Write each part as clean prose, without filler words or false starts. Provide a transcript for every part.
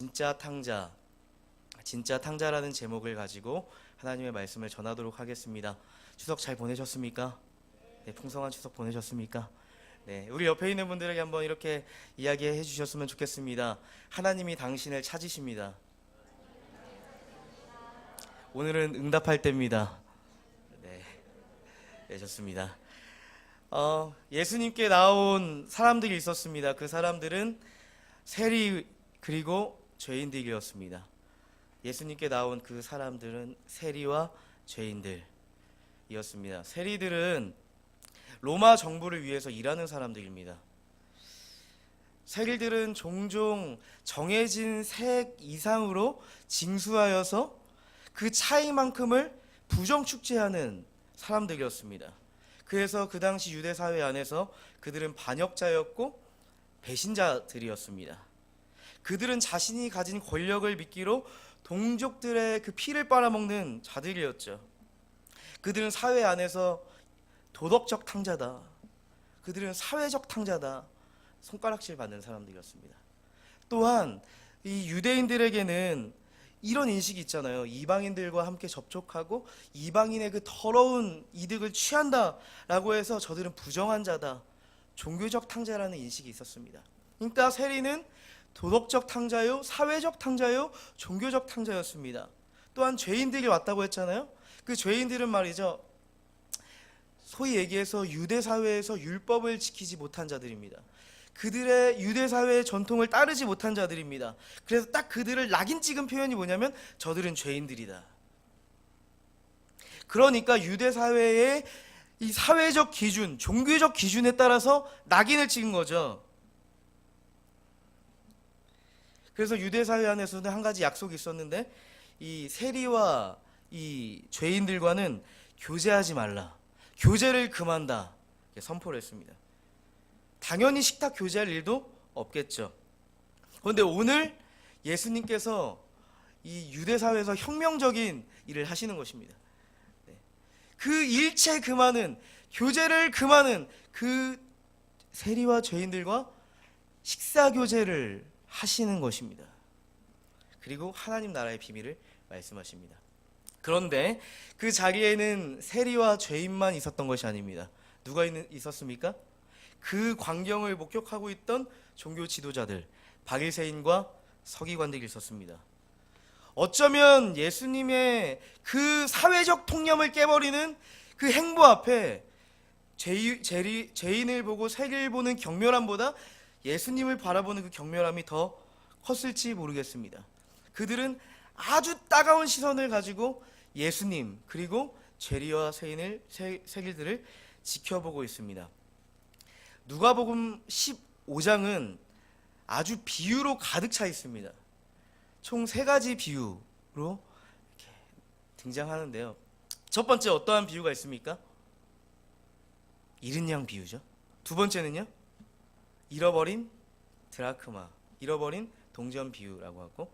진짜 탕자라는 제목을 가지고 하나님의 말씀을 전하도록 하겠습니다. 추석 잘 보내셨습니까? 네, 풍성한 추석 보내셨습니까? 네, 우리 옆에 있는 분들에게 한번 이렇게 이야기해 주셨으면 좋겠습니다. 하나님이 당신을 찾으십니다. 오늘은 응답할 때입니다. 네, 네, 좋습니다. 예수님께 나온 사람들이 있었습니다. 그 사람들은 세리 그리고 죄인들이었습니다. 예수님께 나온 그 사람들은 세리와 죄인들이었습니다. 세리들은 로마 정부를 위해서 일하는 사람들입니다. 세리들은 종종 정해진 색 이상으로 징수하여서 그 차이만큼을 부정축제하는 사람들이었습니다. 그래서 그 당시 유대 사회 안에서 그들은 반역자였고 배신자들이었습니다. 그들은 자신이 가진 권력을 미끼로 동족들의 그 피를 빨아먹는 자들이었죠. 그들은 사회 안에서 도덕적 탕자다, 그들은 사회적 탕자다, 손가락질 받는 사람들이었습니다. 또한 이 유대인들에게는 이런 인식이 있잖아요. 이방인들과 함께 접촉하고 이방인의 그 더러운 이득을 취한다라고 해서 저들은 부정한 자다, 종교적 탕자라는 인식이 있었습니다. 그러니까 세리는 도덕적 탕자요, 사회적 탕자요, 종교적 탕자였습니다. 또한 죄인들이 왔다고 했잖아요. 그 죄인들은 말이죠, 소위 얘기해서 유대 사회에서 율법을 지키지 못한 자들입니다. 그들의 유대 사회의 전통을 따르지 못한 자들입니다. 그래서 딱 그들을 낙인 찍은 표현이 뭐냐면 저들은 죄인들이다. 그러니까 유대 사회의 이 사회적 기준, 종교적 기준에 따라서 낙인을 찍은 거죠. 그래서 유대 사회 안에서는 한 가지 약속이 있었는데, 이 세리와 이 죄인들과는 교제하지 말라, 교제를 금한다, 선포를 했습니다. 당연히 식탁 교제할 일도 없겠죠. 그런데 오늘 예수님께서 이 유대 사회에서 혁명적인 일을 하시는 것입니다. 그 일체 금하는, 교제를 금하는 그 세리와 죄인들과 식사 교제를 하시는 것입니다. 그리고 하나님 나라의 비밀을 말씀하십니다. 그런데 그 자리에는 세리와 죄인만 있었던 것이 아닙니다. 누가 있었습니까? 그 광경을 목격하고 있던 종교 지도자들, 바리새인과 서기관들이 있었습니다. 어쩌면 예수님의 그 사회적 통념을 깨버리는 그 행보 앞에 죄인을 보고 세리를 보는 경멸함보다 예수님을 바라보는 그 경멸함이 더 컸을지 모르겠습니다. 그들은 아주 따가운 시선을 가지고 예수님 그리고 죄리와 세리들을 지켜보고 있습니다. 누가복음 15장은 아주 비유로 가득 차 있습니다. 총 3가지 비유로 이렇게 등장하는데요. 첫 번째 어떠한 비유가 있습니까? 잃은 양 비유죠. 두 번째는요, 잃어버린 드라크마, 잃어버린 동전 비유라고 하고,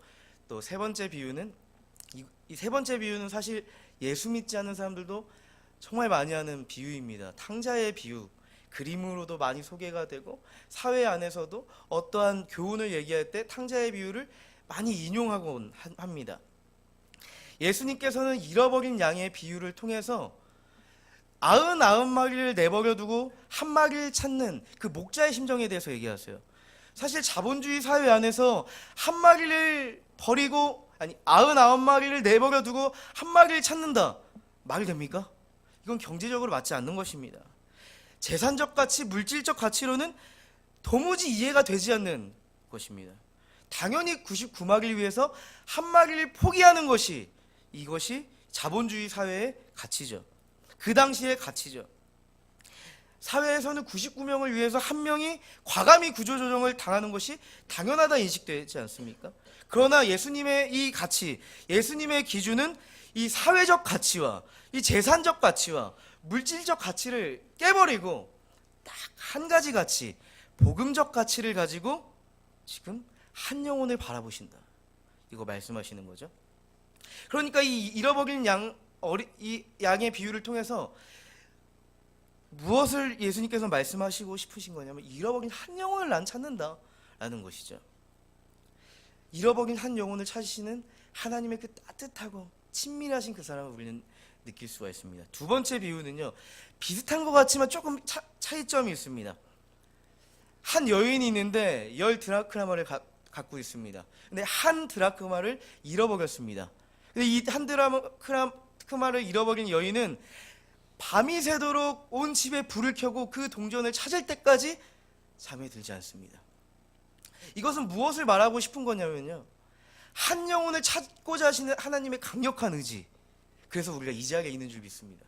또 세 번째 비유는, 이 세 번째 비유는 사실 예수 믿지 않는 사람들도 정말 많이 하는 비유입니다. 탕자의 비유, 그림으로도 많이 소개가 되고 사회 안에서도 어떠한 교훈을 얘기할 때 탕자의 비유를 많이 인용하곤 합니다. 예수님께서는 잃어버린 양의 비유를 통해서 99마리를 내버려두고 한 마리를 찾는 그 목자의 심정에 대해서 얘기하세요. 사실 자본주의 사회 안에서 한 마리를 버리고, 아니 99마리를 내버려두고 한 마리를 찾는다, 말이 됩니까? 이건 경제적으로 맞지 않는 것입니다. 재산적 가치, 물질적 가치로는 도무지 이해가 되지 않는 것입니다. 당연히 99마리를 위해서 한 마리를 포기하는 것이, 이것이 자본주의 사회의 가치죠. 그 당시의 가치죠. 사회에서는 99명을 위해서 한 명이 과감히 구조조정을 당하는 것이 당연하다 인식되지 않습니까? 그러나 예수님의 이 가치, 예수님의 기준은 이 사회적 가치와 이 재산적 가치와 물질적 가치를 깨버리고 딱 한 가지 가치, 복음적 가치를 가지고 지금 한 영혼을 바라보신다, 이거 말씀하시는 거죠. 그러니까 이 잃어버린 이 양의 비유를 통해서 무엇을 예수님께서 말씀하시고 싶으신 거냐면, 잃어버린 한 영혼을 난 찾는다 라는 것이죠. 잃어버린 한 영혼을 찾으시는 하나님의 그 따뜻하고 친밀하신 그 사랑을 우리는 느낄 수가 있습니다. 두 번째 비유는요, 비슷한 것 같지만 조금 차이점이 있습니다. 한 여인이 있는데 10드라크마를 갖고 있습니다. 근데 한 드라크마를 잃어버렸습니다. 근데 이 한 드라크마를 잃어버린 여인은 밤이 새도록 온 집에 불을 켜고 그 동전을 찾을 때까지 잠에 들지 않습니다. 이것은 무엇을 말하고 싶은 거냐면요, 한 영혼을 찾고자 하시는 하나님의 강력한 의지, 그래서 우리가 이 자리에 있는 줄 믿습니다.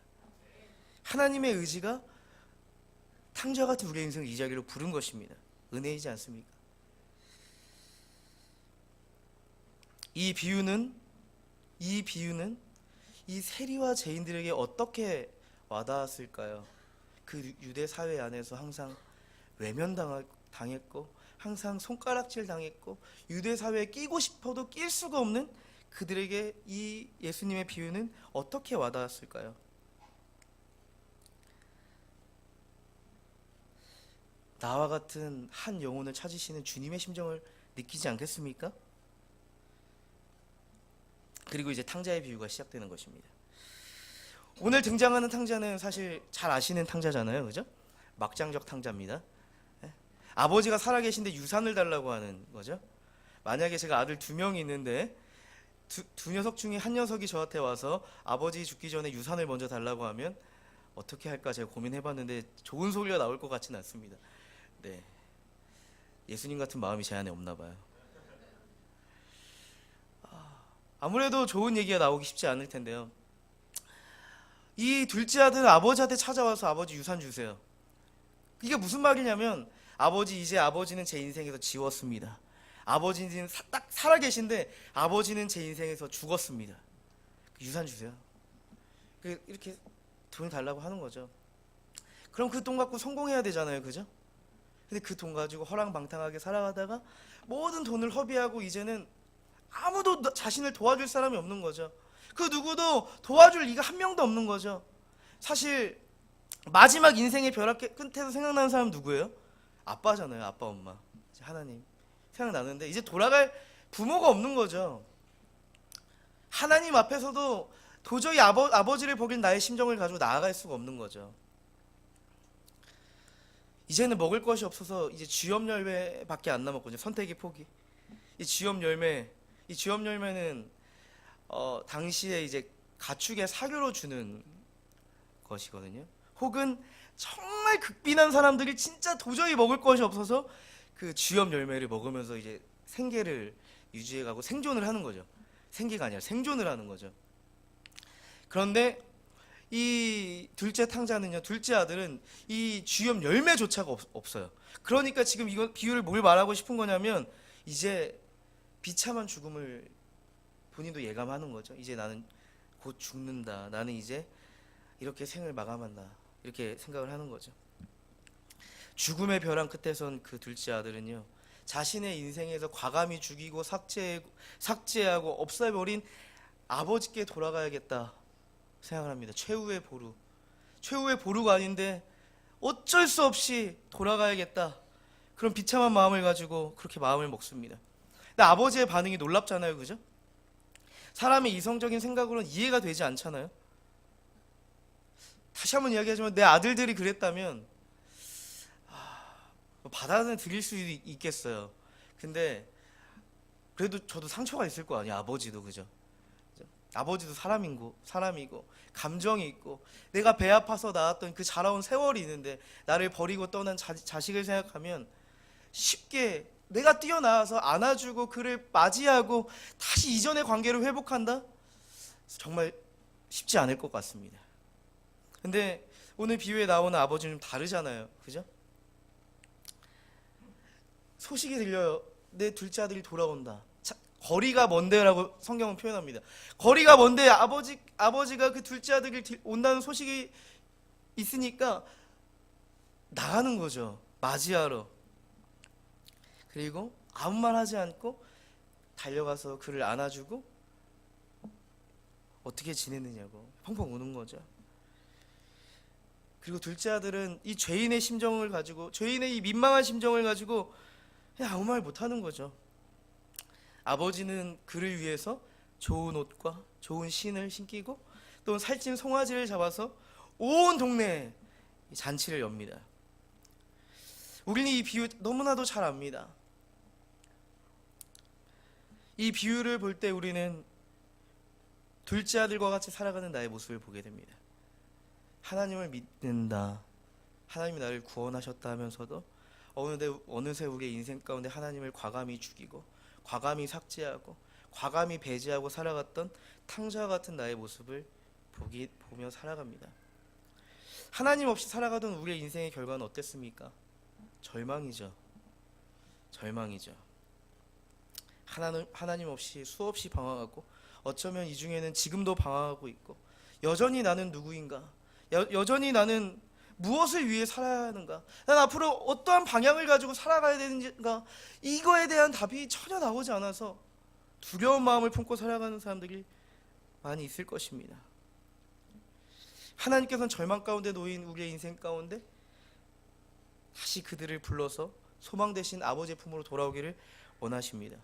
하나님의 의지가 탕자와 같은 우리의 인생을 이 자리로 부른 것입니다. 은혜이지 않습니까? 이 비유는 이 세리와 죄인들에게 어떻게 와닿았을까요? 그 유대 사회 안에서 항상 외면당했고 항상 손가락질 당했고 유대 사회에 끼고 싶어도 낄 수가 없는 그들에게 이 예수님의 비유는 어떻게 와닿았을까요? 나와 같은 한 영혼을 찾으시는 주님의 심정을 느끼지 않겠습니까? 그리고 이제 탕자의 비유가 시작되는 것입니다. 오늘 등장하는 탕자는 사실 잘 아시는 탕자잖아요, 그죠? 막장적 탕자입니다. 아버지가 살아계신데 유산을 달라고 하는 거죠. 만약에 제가 아들 2명이 있는데 두 녀석 중에 한 녀석이 저한테 와서 아버지 죽기 전에 유산을 먼저 달라고 하면 어떻게 할까 제가 고민해봤는데 좋은 소리가 나올 것 같지는 않습니다. 네, 예수님 같은 마음이 제 안에 없나 봐요. 아무래도 좋은 얘기가 나오기 쉽지 않을 텐데요, 이 둘째 아들은 아버지한테 찾아와서 아버지 유산 주세요. 이게 무슨 말이냐면 아버지는 제 인생에서 지웠습니다. 아버지는 딱 살아계신데 아버지는 제 인생에서 죽었습니다. 유산 주세요. 이렇게 돈 달라고 하는 거죠. 그럼 그 돈 갖고 성공해야 되잖아요, 그죠? 근데 그 돈 가지고 허랑방탕하게 살아가다가 모든 돈을 허비하고 이제는 아무도 자신을 도와줄 사람이 없는 거죠. 그 누구도 도와줄 리가 한 명도 없는 거죠. 사실 마지막 인생의 벼락 끝에서 생각나는 사람 누구예요? 아빠잖아요. 아빠, 엄마, 하나님 생각나는데 이제 돌아갈 부모가 없는 거죠. 하나님 앞에서도 도저히 아버지를 버린 나의 심정을 가지고 나아갈 수가 없는 거죠. 이제는 먹을 것이 없어서 이제 쥐염 열매밖에 안 남았거든요. 선택의 포기. 이 쥐염 열매는 당시에 이제 가축의 사료로 주는 것이거든요. 혹은 정말 극빈한 사람들이 진짜 도저히 먹을 것이 없어서 그 쥐염 열매를 먹으면서 이제 생계를 유지해가고 생존을 하는 거죠. 생계가 아니라 생존을 하는 거죠. 그런데 이 둘째 탕자는요, 둘째 아들은 이 쥐염 열매조차가 없어요. 그러니까 지금 이거 비유를 뭘 말하고 싶은 거냐면 이제 비참한 죽음을 본인도 예감하는 거죠. 이제 나는 곧 죽는다. 나는 이제 이렇게 생을 마감한다. 이렇게 생각을 하는 거죠. 죽음의 벼랑 끝에선 그 둘째 아들은요, 자신의 인생에서 과감히 죽이고 삭제하고 없애버린 아버지께 돌아가야겠다 생각을 합니다. 최후의 보루가 아닌데 어쩔 수 없이 돌아가야겠다, 그런 비참한 마음을 가지고 그렇게 마음을 먹습니다. 근데 아버지의 반응이 놀랍잖아요, 그죠? 사람의 이성적인 생각으로는 이해가 되지 않잖아요. 다시 한번 이야기하지만 내 아들들이 그랬다면 받아들일 수 있겠어요. 근데 그래도 저도 상처가 있을 거 아니에요. 아버지도, 그죠? 아버지도 사람이고 감정이 있고 내가 배 아파서 낳았던 그 자라온 세월이 있는데 나를 버리고 떠난 자식을 생각하면 쉽게 내가 뛰어나와서 안아주고 그를 맞이하고 다시 이전의 관계를 회복한다? 정말 쉽지 않을 것 같습니다. 근데 오늘 비유에 나오는 아버지는 좀 다르잖아요, 그죠? 소식이 들려요. 내 둘째 아들이 돌아온다. 거리가 먼데라고 성경은 표현합니다. 거리가 먼데 아버지가 그 둘째 아들이 온다는 소식이 있으니까 나가는 거죠, 맞이하러. 그리고 아무 말 하지 않고 달려가서 그를 안아주고 어떻게 지냈느냐고 펑펑 우는 거죠. 그리고 둘째 아들은 이 죄인의 심정을 가지고, 죄인의 이 민망한 심정을 가지고 그냥 아무 말 못하는 거죠. 아버지는 그를 위해서 좋은 옷과 좋은 신을 신기고 또 살찐 송아지를 잡아서 온 동네에 잔치를 엽니다. 우리는 이 비유 너무나도 잘 압니다. 이 비유를 볼 때 우리는 둘째 아들과 같이 살아가는 나의 모습을 보게 됩니다. 하나님을 믿는다, 하나님이 나를 구원하셨다 하면서도 어느새 우리의 인생 가운데 하나님을 과감히 죽이고 과감히 삭제하고 과감히 배제하고 살아갔던 탕자와 같은 나의 모습을 보며 살아갑니다. 하나님 없이 살아가던 우리의 인생의 결과는 어땠습니까? 절망이죠. 절망이죠. 하나님 없이 수없이 방황하고 어쩌면 이 중에는 지금도 방황하고 있고 여전히 나는 누구인가? 여전히 나는 무엇을 위해 살아야 하는가? 난 앞으로 어떠한 방향을 가지고 살아가야 되는가? 이거에 대한 답이 전혀 나오지 않아서 두려운 마음을 품고 살아가는 사람들이 많이 있을 것입니다. 하나님께서는 절망 가운데 놓인 우리의 인생 가운데 다시 그들을 불러서 소망 되신 아버지의 품으로 돌아오기를 원하십니다.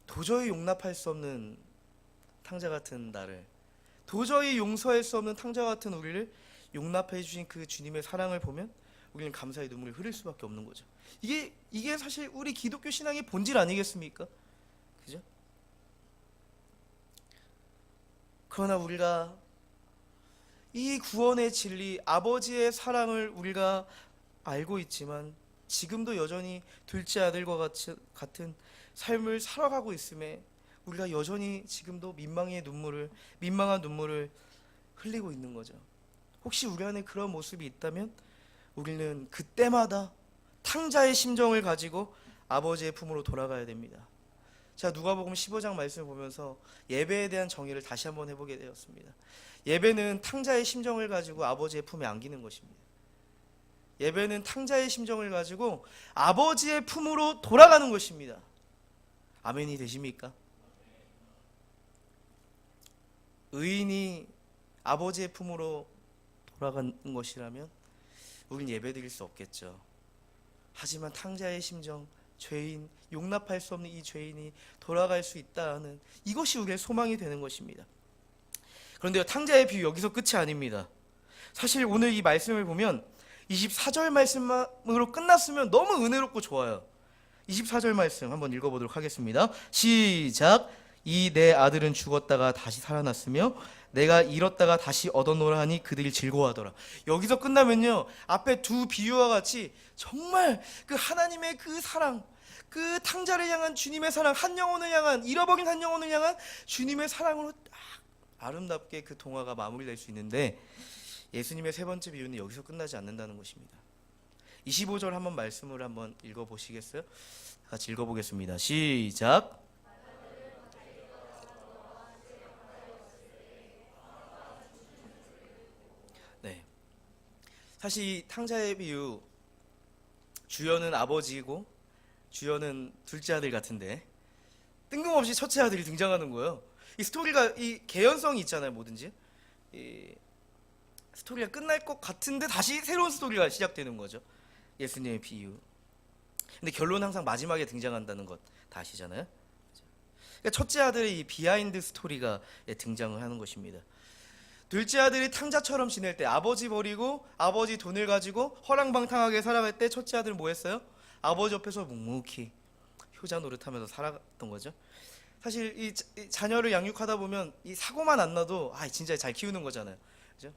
도저히 용납할 수 없는 탕자 같은 나를, 도저히 용서할 수 없는 탕자 같은 우리를 용납해 주신 그 주님의 사랑을 보면 우리는 감사의 눈물을 흐릴 수밖에 없는 거죠. 이게 사실 우리 기독교 신앙의 본질 아니겠습니까? 그죠? 그러나 우리가 이 구원의 진리, 아버지의 사랑을 우리가 알고 있지만 지금도 여전히 둘째 아들과 같은 삶을 살아가고 있음에 우리가 여전히 지금도 민망한 눈물을 흘리고 있는 거죠. 혹시 우리 안에 그런 모습이 있다면 우리는 그때마다 탕자의 심정을 가지고 아버지의 품으로 돌아가야 됩니다. 자, 누가복음 15장 말씀을 보면서 예배에 대한 정의를 다시 한번 해보게 되었습니다. 예배는 탕자의 심정을 가지고 아버지의 품에 안기는 것입니다. 예배는 탕자의 심정을 가지고 아버지의 품으로 돌아가는 것입니다. 아멘이 되십니까? 의인이 아버지의 품으로 돌아가는 것이라면 우린 예배드릴 수 없겠죠. 하지만 탕자의 심정, 죄인, 용납할 수 없는 이 죄인이 돌아갈 수 있다는 이것이 우리의 소망이 되는 것입니다. 그런데요, 탕자의 비유 여기서 끝이 아닙니다. 사실 오늘 이 말씀을 보면 24절 말씀으로 끝났으면 너무 은혜롭고 좋아요. 24절 말씀 한번 읽어보도록 하겠습니다. 시작. 이 내 아들은 죽었다가 다시 살아났으며 내가 잃었다가 다시 얻었노라 하니 그들이 즐거워하더라. 여기서 끝나면요, 앞에 두 비유와 같이 정말 그 하나님의 그 사랑, 그 탕자를 향한 주님의 사랑, 한 영혼을 향한, 잃어버린 한 영혼을 향한 주님의 사랑으로 딱 아름답게 그 동화가 마무리될 수 있는데 예수님의 세 번째 비유는 여기서 끝나지 않는다는 것입니다. 25절 한번 말씀을 한번 읽어보시겠어요? 같이 읽어보겠습니다. 시작. 네, 사실 이 탕자의 비유 주연은 아버지이고 주연은 둘째 아들 같은데 뜬금없이 첫째 아들이 등장하는 거예요. 이 스토리가 이 개연성이 있잖아요. 뭐든지 이 스토리가 끝날 것 같은데 다시 새로운 스토리가 시작되는 거죠. 예수님의 비유. 근데 결론은 항상 마지막에 등장한다는 것 다 아시잖아요. 그러니까 첫째 아들의 이 비하인드 스토리가 등장을 하는 것입니다. 둘째 아들이 탕자처럼 지낼 때, 아버지 버리고 아버지 돈을 가지고 허랑방탕하게 살아갈 때 첫째 아들은 뭐 했어요? 아버지 옆에서 묵묵히 효자 노릇하면서 살았던 거죠. 사실 이 자녀를 양육하다 보면 이 사고만 안 나도 진짜 잘 키우는 거잖아요. 그죠?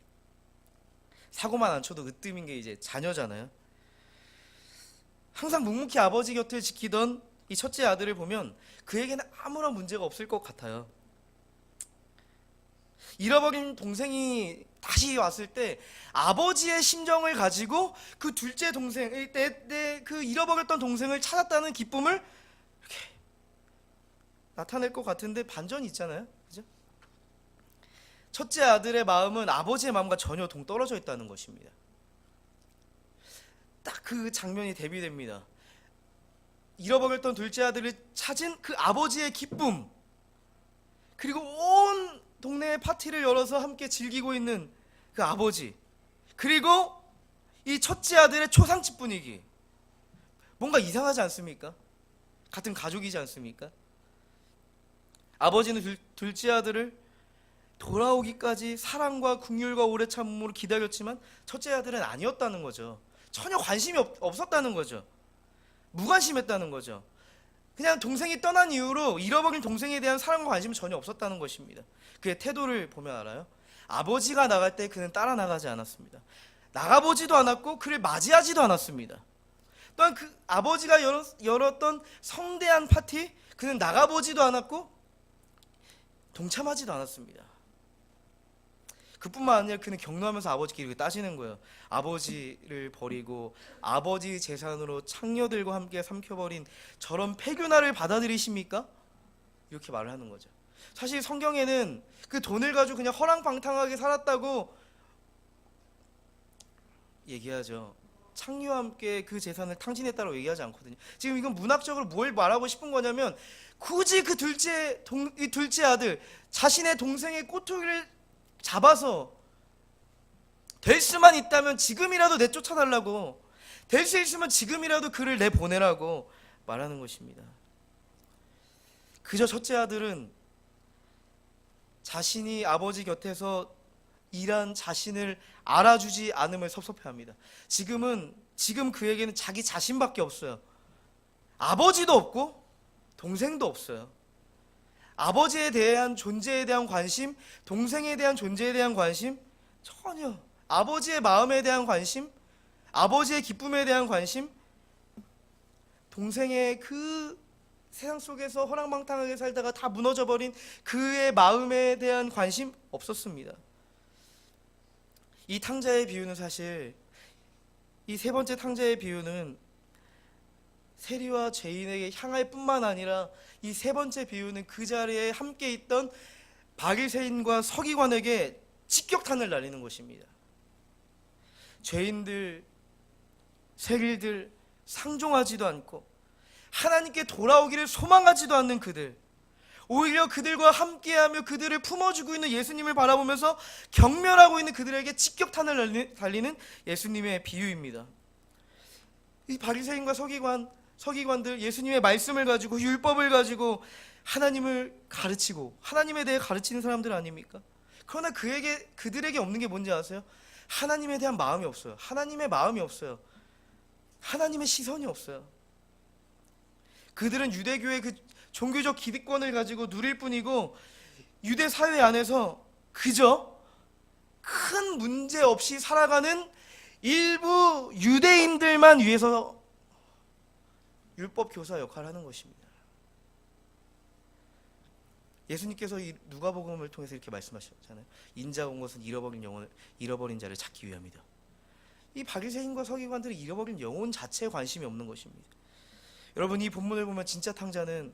사고만 안 쳐도 으뜸인 게 이제 자녀잖아요. 항상 묵묵히 아버지 곁을 지키던 이 첫째 아들을 보면 그에게는 아무런 문제가 없을 것 같아요. 잃어버린 동생이 다시 왔을 때 아버지의 심정을 가지고 그 둘째 동생, 그 잃어버렸던 동생을 찾았다는 기쁨을 이렇게 나타낼 것 같은데 반전이 있잖아요. 그죠? 첫째 아들의 마음은 아버지의 마음과 전혀 동떨어져 있다는 것입니다. 딱 그 장면이 대비됩니다. 잃어버렸던 둘째 아들을 찾은 그 아버지의 기쁨, 그리고 온 동네에 파티를 열어서 함께 즐기고 있는 그 아버지, 그리고 이 첫째 아들의 초상집 분위기, 뭔가 이상하지 않습니까? 같은 가족이지 않습니까? 아버지는 둘째 아들을 돌아오기까지 사랑과 긍휼과 오래 참음으로 기다렸지만 첫째 아들은 아니었다는 거죠. 전혀 관심이 없었다는 거죠. 무관심했다는 거죠. 그냥 동생이 떠난 이후로 잃어버린 동생에 대한 사랑과 관심은 전혀 없었다는 것입니다. 그의 태도를 보면 알아요. 아버지가 나갈 때 그는 따라 나가지 않았습니다. 나가보지도 않았고 그를 맞이하지도 않았습니다. 또한 그 아버지가 열었던 성대한 파티, 그는 나가보지도 않았고 동참하지도 않았습니다. 그뿐만 아니라 그는 격노하면서 아버지께 이렇게 따지는 거예요. 아버지를 버리고 아버지 재산으로 창녀들과 함께 삼켜버린 저런 폐교나를 받아들이십니까? 이렇게 말을 하는 거죠. 사실 성경에는 그 돈을 가지고 그냥 허랑방탕하게 살았다고 얘기하죠. 창녀와 함께 그 재산을 탕진했다고 얘기하지 않거든요. 지금 이건 문학적으로 뭘 말하고 싶은 거냐면 굳이 그 이 둘째 아들 자신의 동생의 꼬투리를 잡아서 될 수만 있다면 지금이라도 내쫓아달라고, 될 수 있으면 지금이라도 그를 내보내라고 말하는 것입니다. 그저 첫째 아들은 자신이 아버지 곁에서 일한 자신을 알아주지 않음을 섭섭해합니다. 지금 그에게는 자기 자신밖에 없어요. 아버지도 없고 동생도 없어요. 아버지에 대한 존재에 대한 관심, 동생에 대한 존재에 대한 관심 전혀, 아버지의 마음에 대한 관심, 아버지의 기쁨에 대한 관심, 동생의 그 세상 속에서 허랑방탕하게 살다가 다 무너져버린 그의 마음에 대한 관심 없었습니다. 이 탕자의 비유는 사실, 이 세 번째 탕자의 비유는 세리와 죄인에게 향할 뿐만 아니라 이 세 번째 비유는 그 자리에 함께 있던 바리새인과 서기관에게 직격탄을 날리는 것입니다. 죄인들, 세리들, 상종하지도 않고 하나님께 돌아오기를 소망하지도 않는 그들, 오히려 그들과 함께하며 그들을 품어주고 있는 예수님을 바라보면서 경멸하고 있는 그들에게 직격탄을 달리는 예수님의 비유입니다. 이 바리새인과 서기관들 예수님의 말씀을 가지고, 율법을 가지고 하나님을 가르치고 하나님에 대해 가르치는 사람들 아닙니까? 그러나 그들에게 없는 게 뭔지 아세요? 하나님에 대한 마음이 없어요. 하나님의 마음이 없어요. 하나님의 시선이 없어요. 그들은 유대교의 그 종교적 기득권을 가지고 누릴 뿐이고 유대 사회 안에서 그저 큰 문제 없이 살아가는 일부 유대인들만 위해서 율법 교사 역할을 하는 것입니다. 예수님께서 이 누가복음을 통해서 이렇게 말씀하셨잖아요. 인자가 온 것은 잃어버린 자를 찾기 위함이다. 이 바리새인과 서기관들은 잃어버린 영혼 자체에 관심이 없는 것입니다. 여러분, 이 본문을 보면 진짜 탕자는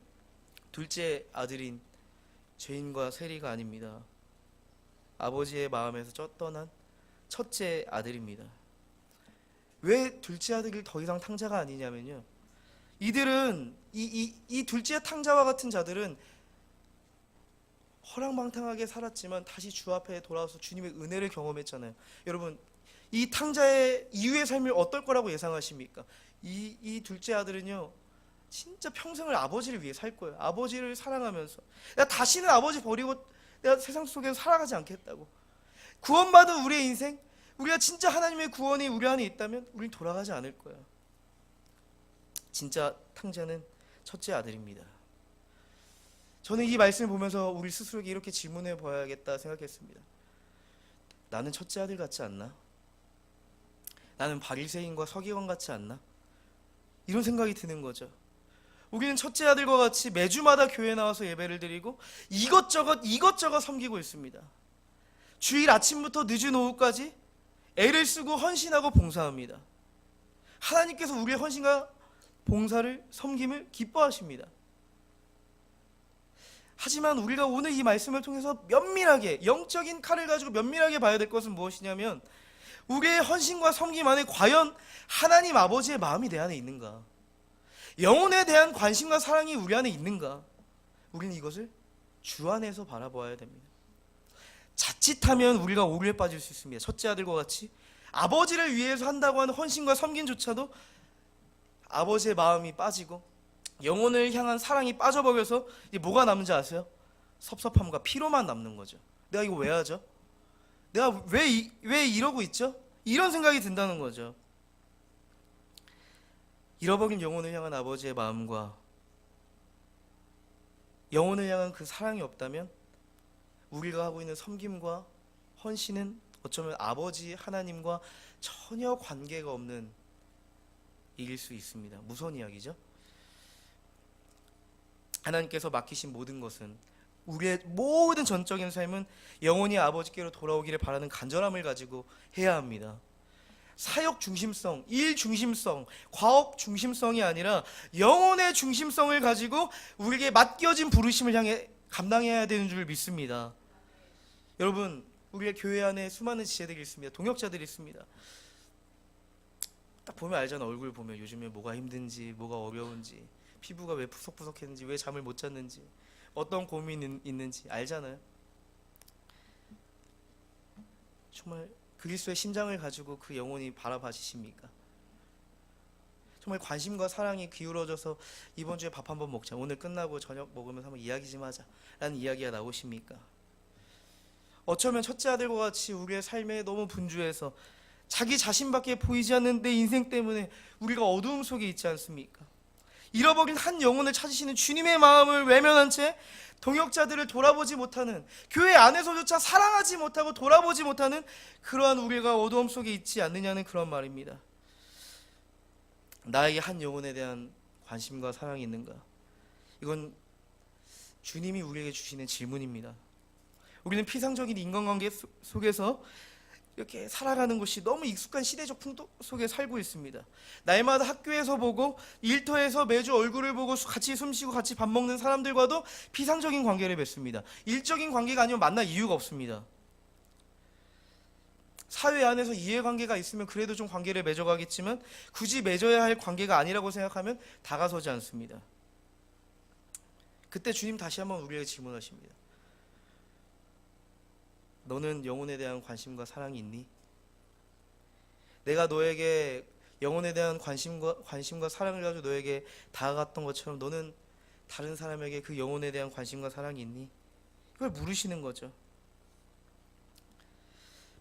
둘째 아들인 죄인과 세리가 아닙니다. 아버지의 마음에서 떠난 첫째 아들입니다. 왜 둘째 아들이 더 이상 탕자가 아니냐면요, 이들은 이 둘째 탕자와 같은 자들은 허랑방탕하게 살았지만 다시 주 앞에 돌아와서 주님의 은혜를 경험했잖아요. 여러분, 이 탕자의 이후의 삶이 어떨 거라고 예상하십니까? 이 둘째 아들은요, 진짜 평생을 아버지를 위해 살 거예요. 아버지를 사랑하면서 내가 다시는 아버지 버리고 내가 세상 속에서 살아가지 않겠다고. 구원받은 우리의 인생, 우리가 진짜 하나님의 구원이 우리 안에 있다면 우린 돌아가지 않을 거예요. 진짜 탕자는 첫째 아들입니다. 저는 이 말씀을 보면서 우리 스스로에게 이렇게 질문해 봐야겠다 생각했습니다. 나는 첫째 아들 같지 않나? 나는 바리새인과 서기관 같지 않나? 이런 생각이 드는 거죠. 우리는 첫째 아들과 같이 매주마다 교회에 나와서 예배를 드리고 이것저것 섬기고 있습니다. 주일 아침부터 늦은 오후까지 애를 쓰고 헌신하고 봉사합니다. 하나님께서 우리의 헌신과 봉사를, 섬김을 기뻐하십니다. 하지만 우리가 오늘 이 말씀을 통해서 면밀하게, 영적인 칼을 가지고 면밀하게 봐야 될 것은 무엇이냐면, 우리의 헌신과 섬김 안에 과연 하나님 아버지의 마음이 내 안에 있는가? 영혼에 대한 관심과 사랑이 우리 안에 있는가? 우리는 이것을 주 안에서 바라보아야 됩니다. 자칫하면 우리가 오류에 빠질 수 있습니다. 첫째 아들과 같이 아버지를 위해서 한다고 하는 헌신과 섬김조차도 아버지의 마음이 빠지고 영혼을 향한 사랑이 빠져버려서 이제 뭐가 남는지 아세요? 섭섭함과 피로만 남는 거죠. 내가 이거 왜 하죠? 내가 왜 이러고 있죠? 이런 생각이 든다는 거죠. 잃어버린 영혼을 향한 아버지의 마음과 영혼을 향한 그 사랑이 없다면 우리가 하고 있는 섬김과 헌신은 어쩌면 아버지 하나님과 전혀 관계가 없는 일일 수 있습니다. 무서운 이야기죠. 하나님께서 맡기신 모든 것은, 우리의 모든 전적인 삶은 영원히 아버지께로 돌아오기를 바라는 간절함을 가지고 해야 합니다. 사역 중심성, 일 중심성, 과업 중심성이 아니라 영혼의 중심성을 가지고 우리에게 맡겨진 부르심을 향해 감당해야 되는 줄 믿습니다. 여러분, 우리의 교회 안에 수많은 지체들이 있습니다. 동역자들이 있습니다. 딱 보면 알잖아. 얼굴 보면 요즘에 뭐가 힘든지, 뭐가 어려운지, 피부가 왜 푸석푸석했는지, 왜 잠을 못 잤는지, 어떤 고민이 있는지 알잖아요. 정말 그리스도의 심장을 가지고 그 영혼이 바라봐지십니까? 정말 관심과 사랑이 기울어져서 이번 주에 밥 한번 먹자, 오늘 끝나고 저녁 먹으면서 한번 이야기 좀 하자 라는 이야기가 나오십니까? 어쩌면 첫째 아들과 같이 우리의 삶에 너무 분주해서 자기 자신밖에 보이지 않는 내 인생 때문에 우리가 어두움 속에 있지 않습니까? 잃어버린 한 영혼을 찾으시는 주님의 마음을 외면한 채 동역자들을 돌아보지 못하는, 교회 안에서조차 사랑하지 못하고 돌아보지 못하는 그러한 우리가 어두움 속에 있지 않느냐는 그런 말입니다. 나에게 한 영혼에 대한 관심과 사랑이 있는가? 이건 주님이 우리에게 주시는 질문입니다. 우리는 피상적인 인간관계 속에서 이렇게 살아가는 것이 너무 익숙한 시대적 풍토 속에 살고 있습니다. 날마다 학교에서 보고 일터에서 매주 얼굴을 보고 같이 숨쉬고 같이 밥 먹는 사람들과도 피상적인 관계를 맺습니다. 일적인 관계가 아니면 만날 이유가 없습니다. 사회 안에서 이해관계가 있으면 그래도 좀 관계를 맺어가겠지만 굳이 맺어야 할 관계가 아니라고 생각하면 다가서지 않습니다. 그때 주님 다시 한번 우리에게 질문하십니다. 너는 영혼에 대한 관심과 사랑이 있니? 내가 너에게 영혼에 대한 관심과 사랑을 가지고 너에게 다가갔던 것처럼 너는 다른 사람에게 그 영혼에 대한 관심과 사랑이 있니? 이걸 물으시는 거죠.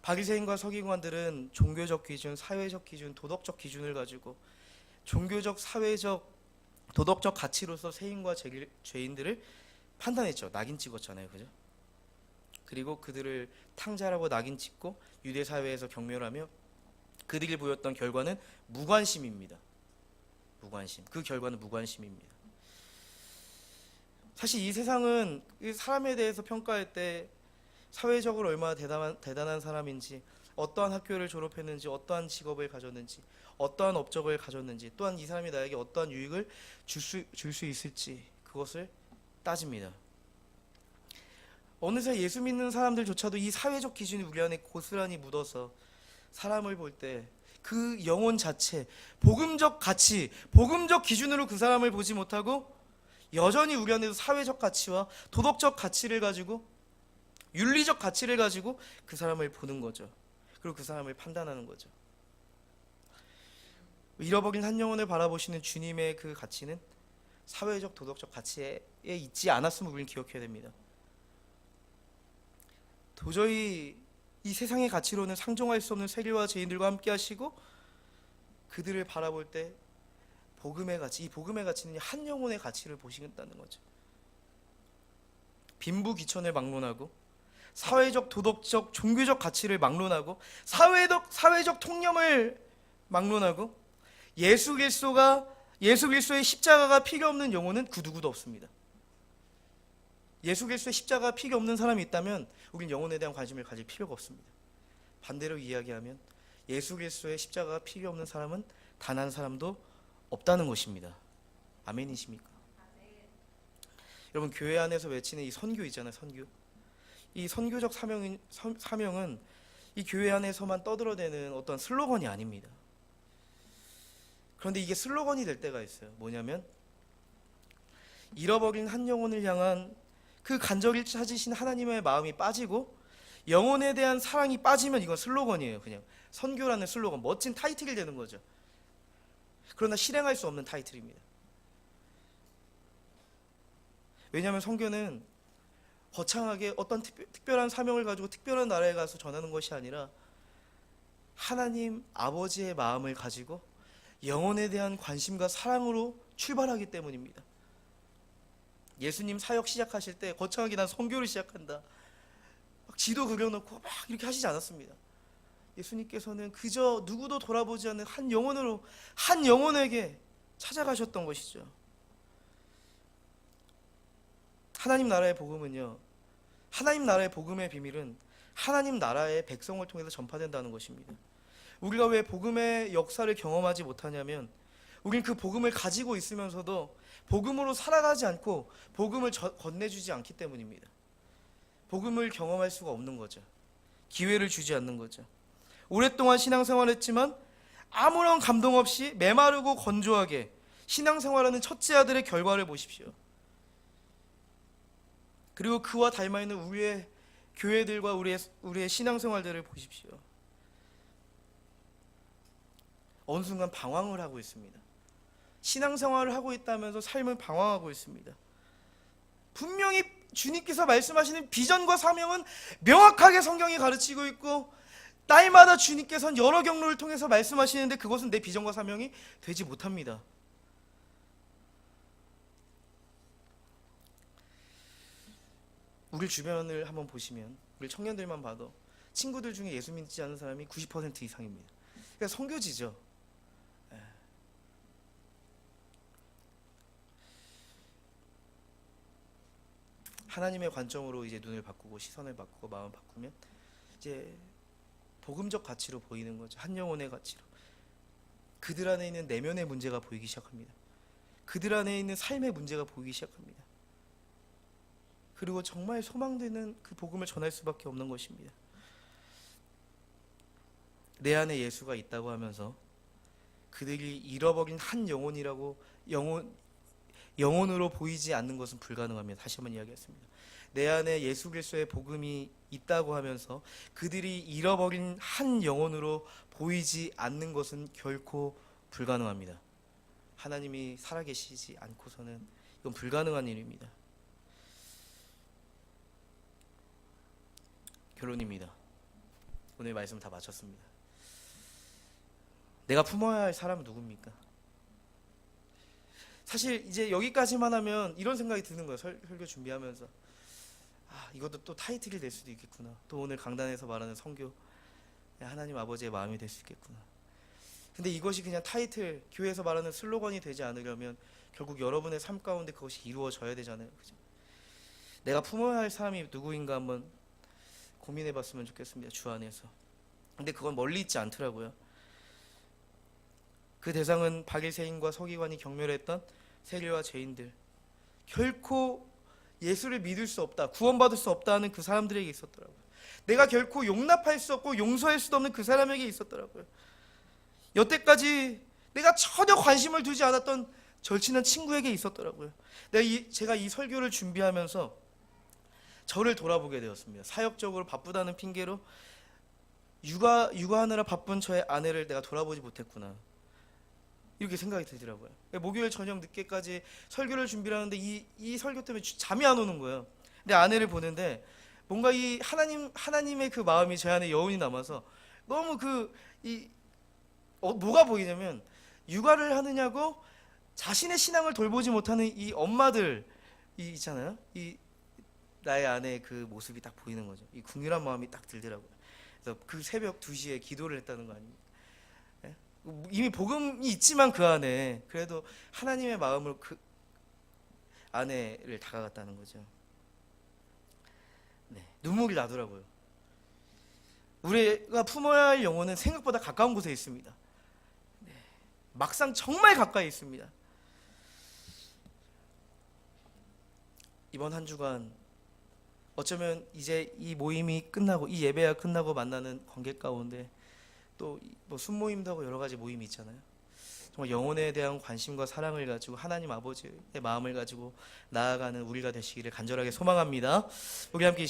바리새인과 서기관들은 종교적 기준, 사회적 기준, 도덕적 기준을 가지고 종교적, 사회적, 도덕적 가치로서 세인과 죄인들을 판단했죠. 낙인 찍었잖아요, 그죠? 그리고 그들을 탕자라고 낙인 찍고 유대 사회에서 경멸하며 그들이 보였던 결과는 무관심입니다. 무관심. 그 결과는 무관심입니다. 사실 이 세상은 사람에 대해서 평가할 때 사회적으로 얼마나 대단한 사람인지, 어떠한 학교를 졸업했는지, 어떠한 직업을 가졌는지, 어떠한 업적을 가졌는지, 또한 이 사람이 나에게 어떠한 유익을 줄 수 있을지, 그것을 따집니다. 어느새 예수 믿는 사람들조차도 이 사회적 기준이 우리 안에 고스란히 묻어서 사람을 볼 때 그 영혼 자체, 복음적 가치, 복음적 기준으로 그 사람을 보지 못하고 여전히 우리 안에도 사회적 가치와 도덕적 가치를 가지고, 윤리적 가치를 가지고 그 사람을 보는 거죠. 그리고 그 사람을 판단하는 거죠. 잃어버린 한 영혼을 바라보시는 주님의 그 가치는 사회적, 도덕적 가치에 있지 않았음을 우리는 기억해야 됩니다. 도저히 이 세상의 가치로는 상종할 수 없는 세리와 죄인들과 함께 하시고 그들을 바라볼 때 복음의 가치, 이 복음의 가치는 한 영혼의 가치를 보시겠다는 거죠. 빈부귀천을 막론하고 사회적, 도덕적, 종교적 가치를 막론하고 사회적 통념을 막론하고 예수 그리스도의 십자가가 필요 없는 영혼은 그 누구도 없습니다. 예수 그리스도의 십자가가 필요 없는 사람이 있다면 우린 영혼에 대한 관심을 가질 필요가 없습니다. 반대로 이야기하면 예수 그리스도의 십자가가 필요 없는 사람은 단 한 사람도 없다는 것입니다. 아멘이십니까? 여러분, 교회 안에서 외치는 이 선교 있잖아요. 선교. 이 선교적 사명은 이 교회 안에서만 떠들어대는 어떤 슬로건이 아닙니다. 그런데 이게 슬로건이 될 때가 있어요. 뭐냐면 잃어버린 한 영혼을 향한 그 간절히 찾으신 하나님의 마음이 빠지고 영혼에 대한 사랑이 빠지면 이건 슬로건이에요. 그냥 선교라는 슬로건, 멋진 타이틀이 되는 거죠. 그러나 실행할 수 없는 타이틀입니다. 왜냐하면 선교는 거창하게 어떤 특별한 사명을 가지고 특별한 나라에 가서 전하는 것이 아니라 하나님 아버지의 마음을 가지고 영혼에 대한 관심과 사랑으로 출발하기 때문입니다. 예수님 사역 시작하실 때 거창하게 난 선교를 시작한다, 막 지도 그려놓고 막 이렇게 하시지 않았습니다. 예수님께서는 그저 누구도 돌아보지 않는 한 영혼으로, 한 영혼에게 찾아가셨던 것이죠. 하나님 나라의 복음은요, 하나님 나라의 복음의 비밀은 하나님 나라의 백성을 통해서 전파된다는 것입니다. 우리가 왜 복음의 역사를 경험하지 못하냐면, 우린 그 복음을 가지고 있으면서도 복음으로 살아가지 않고 복음을 건네주지 않기 때문입니다. 복음을 경험할 수가 없는 거죠. 기회를 주지 않는 거죠. 오랫동안 신앙생활을 했지만 아무런 감동 없이 메마르고 건조하게 신앙생활하는 첫째 아들의 결과를 보십시오. 그리고 그와 닮아있는 우리의 교회들과 우리의 신앙생활들을 보십시오. 어느 순간 방황을 하고 있습니다. 신앙생활을 하고 있다면서 삶을 방황하고 있습니다. 분명히 주님께서 말씀하시는 비전과 사명은 명확하게 성경이 가르치고 있고, 날마다 주님께서는 여러 경로를 통해서 말씀하시는데 그것은 내 비전과 사명이 되지 못합니다. 우리 주변을 한번 보시면, 우리 청년들만 봐도 친구들 중에 예수 믿지 않는 사람이 90% 이상입니다. 그러니까 선교지죠. 하나님의 관점으로 이제 눈을 바꾸고 시선을 바꾸고 마음을 바꾸면 이제 복음적 가치로 보이는 거죠. 한 영혼의 가치로. 그들 안에 있는 내면의 문제가 보이기 시작합니다. 그들 안에 있는 삶의 문제가 보이기 시작합니다. 그리고 정말 소망되는 그 복음을 전할 수밖에 없는 것입니다. 내 안에 예수가 있다고 하면서 그들이 잃어버린 한 영혼으로 보이지 않는 것은 불가능합니다. 다시 한번 이야기했습니다. 내 안에 예수 그리스도의 복음이 있다고 하면서 그들이 잃어버린 한 영혼으로 보이지 않는 것은 결코 불가능합니다. 하나님이 살아계시지 않고서는 이건 불가능한 일입니다. 결론입니다. 오늘 말씀 다 마쳤습니다. 내가 품어야 할 사람은 누굽니까? 사실 이제 여기까지만 하면 이런 생각이 드는 거예요. 설교 준비하면서 이것도 또 타이틀이 될 수도 있겠구나. 또 오늘 강단에서 말하는 선교, 하나님 아버지의 마음이 될 수 있겠구나. 근데 이것이 그냥 타이틀, 교회에서 말하는 슬로건이 되지 않으려면 결국 여러분의 삶 가운데 그것이 이루어져야 되잖아요. 그죠? 내가 품어야 할 사람이 누구인가 한번 고민해 봤으면 좋겠습니다. 주 안에서. 근데 그건 멀리 있지 않더라고요. 그 대상은 바리새인과 서기관이 경멸했던 세리와 죄인들, 결코 예수를 믿을 수 없다, 구원받을 수 없다 하는 그 사람들에게 있었더라고요. 내가 결코 용납할 수 없고 용서할 수도 없는 그 사람에게 있었더라고요. 여태까지 내가 전혀 관심을 두지 않았던 절친한 친구에게 있었더라고요. 제가 이 설교를 준비하면서 저를 돌아보게 되었습니다. 사역적으로 바쁘다는 핑계로 육아하느라 바쁜 저의 아내를 내가 돌아보지 못했구나, 이렇게 생각이 들더라고요. 목요일 저녁 늦게까지 설교를 준비를 하는데 이 설교 때문에 잠이 안 오는 거예요. 근데 아내를 보는데 뭔가 이 하나님의 그 마음이 제 안에 여운이 남아서 너무 뭐가 보이냐면, 육아를 하느냐고 자신의 신앙을 돌보지 못하는 이 엄마들 있잖아요. 나의 아내의 그 모습이 딱 보이는 거죠. 이 궁휼한 마음이 딱 들더라고요. 그래서 그 새벽 2시에 기도를 했다는 거 아닙니까? 이미 복음이 있지만 그 안에 그래도 하나님의 마음으로 그 아내를 다가갔다는 거죠. 눈물이 나더라고요. 우리가 품어야 할 영혼은 생각보다 가까운 곳에 있습니다. 막상 정말 가까이 있습니다. 이번 한 주간 어쩌면 이제 이 모임이 끝나고, 이 예배가 끝나고 만나는 관계 가운데 또 뭐 순모임도 하고 여러 가지 모임이 있잖아요. 정말 영혼에 대한 관심과 사랑을 가지고 하나님 아버지의 마음을 가지고 나아가는 우리가 되시기를 간절하게 소망합니다. 우리 함께